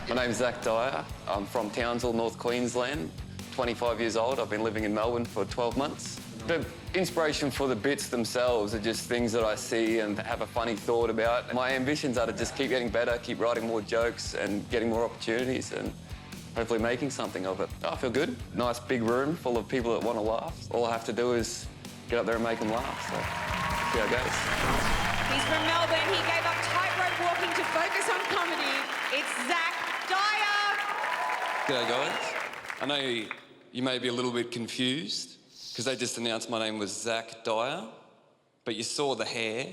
My name's Zack Dyer. I'm from Townsville, North Queensland, 25 years old. I've been living in Melbourne for 12 months. The inspiration for the bits themselves are just things that I see and have a funny thought about. My ambitions are to just keep getting better, keep writing more jokes and getting more opportunities and hopefully making something of it. I feel good. Nice big room full of people that want to laugh. All I have to do is get up there and make them laugh. So, see how it goes. He's from Melbourne. He gave up tightrope walking to focus on comedy. It's Zack Dyer. G'day guys. I know you may be a little bit confused because they just announced my name was Zack Dyer, but you saw the hair,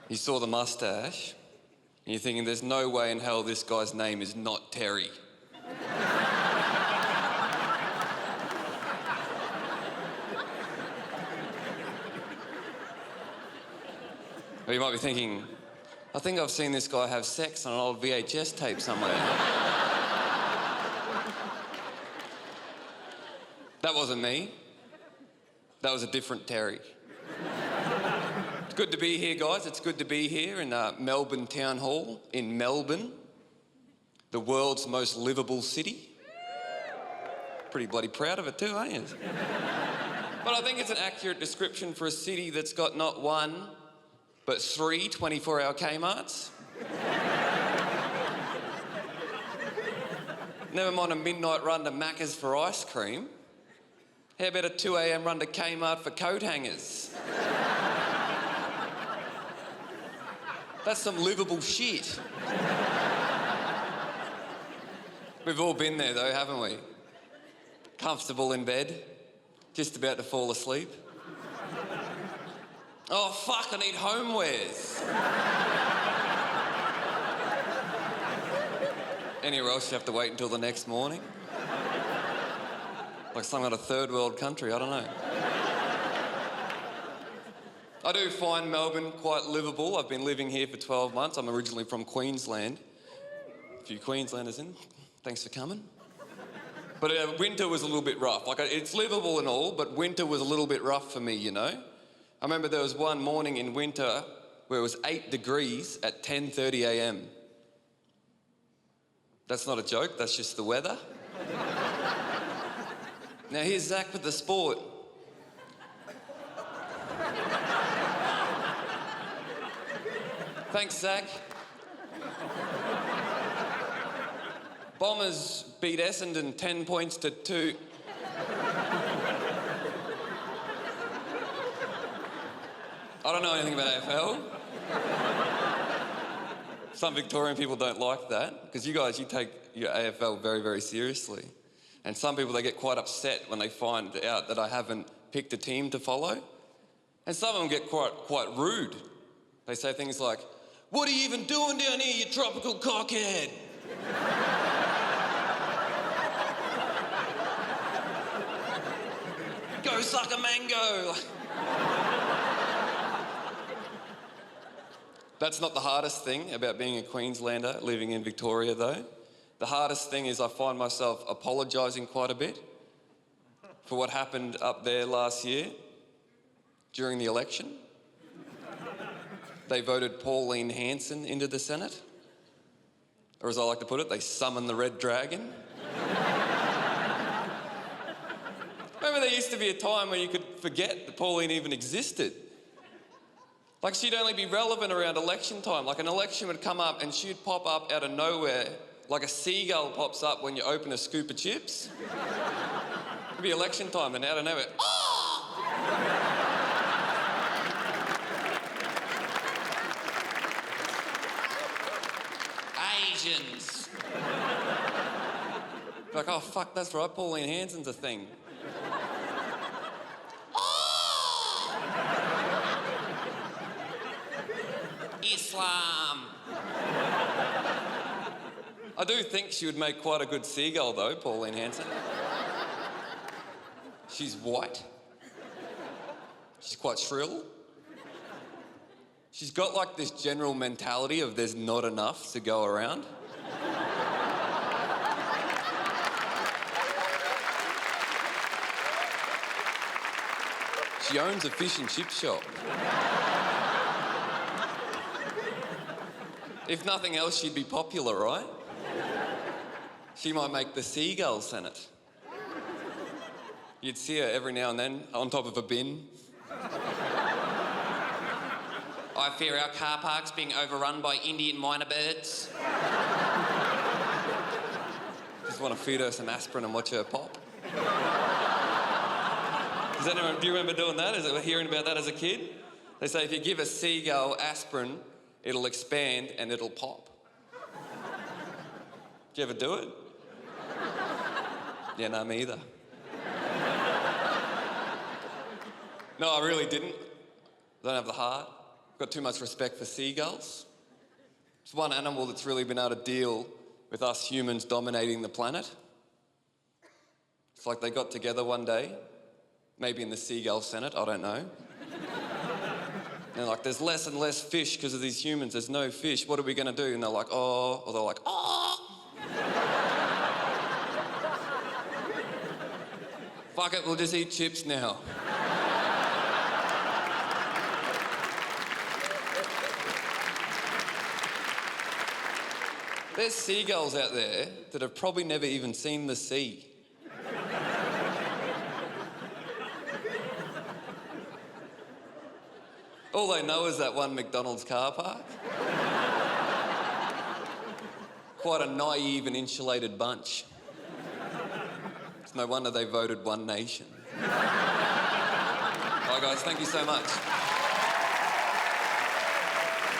you saw the mustache, and you're thinking there's no way in hell this guy's name is not Terry. Or you might be thinking, I think I've seen this guy have sex on an old VHS tape somewhere. That wasn't me. That was a different Terry. It's good to be here, guys. It's good to be here in Melbourne Town Hall in Melbourne, the world's most livable city. Pretty bloody proud of it too, aren't you? But I think it's an accurate description for a city that's got not one, but 3 24-hour Kmarts. Never mind a midnight run to Macca's for ice cream. How about a 2 a.m. run to Kmart for coat hangers? That's some livable shit. We've all been there though, haven't we? Comfortable in bed, just about to fall asleep. Oh fuck, I need homewares. Anywhere else you have to wait until the next morning? Like some kind of third world country, I don't know. I do find Melbourne quite livable. I've been living here for 12 months. I'm originally from Queensland. A few Queenslanders in, thanks for coming. But winter was a little bit rough. Like, it's livable and all, but winter was a little bit rough for me, you know? I remember there was one morning in winter where it was 8 degrees at 10:30 a.m. That's not a joke, that's just the weather. Now here's Zack with the sport. Thanks, Zack. Bombers beat Essendon 10 points to 2. I don't know anything about AFL. Some Victorian people don't like that, because you guys, you take your AFL very, very seriously. And some people, they get quite upset when they find out that I haven't picked a team to follow. And some of them get quite rude. They say things like, "What are you even doing down here, you tropical cockhead?" "Go suck a mango." That's not the hardest thing about being a Queenslander living in Victoria, though. The hardest thing is I find myself apologising quite a bit for what happened up there last year during the election. They voted Pauline Hanson into the Senate. Or as I like to put it, they summoned the Red Dragon. Remember there used to be a time where you could forget that Pauline even existed. Like, she'd only be relevant around election time. Like, an election would come up and she'd pop up out of nowhere like a seagull pops up when you open a scoop of chips. It'd be election time and out of nowhere, oh! Asians. Like, oh fuck, that's right, Pauline Hanson's a thing. Islam. I do think she would make quite a good seagull though, Pauline Hanson. She's white. She's quite shrill. She's got like this general mentality of there's not enough to go around. She owns a fish and chip shop. If nothing else, she'd be popular, right? She might make the seagull senate. You'd see her every now and then on top of a bin. I fear our car park's being overrun by Indian minor birds. Just want to feed her some aspirin and watch her pop. Do you remember doing that? Hearing about that as a kid? They say if you give a seagull aspirin, it'll expand and it'll pop. Did you ever do it? Yeah, no, me either. No, I really didn't. I don't have the heart. I've got too much respect for seagulls. It's one animal that's really been able to deal with us humans dominating the planet. It's like they got together one day, maybe in the seagull senate, I don't know. And they're like, there's less and less fish because of these humans, there's no fish, what are we gonna do? And they're like, oh, or they're like, oh. Fuck it, we'll just eat chips now. There's seagulls out there that have probably never even seen the sea. All they know is that one McDonald's car park. Quite a naive and insulated bunch. It's no wonder they voted One Nation. All right, guys, thank you so much.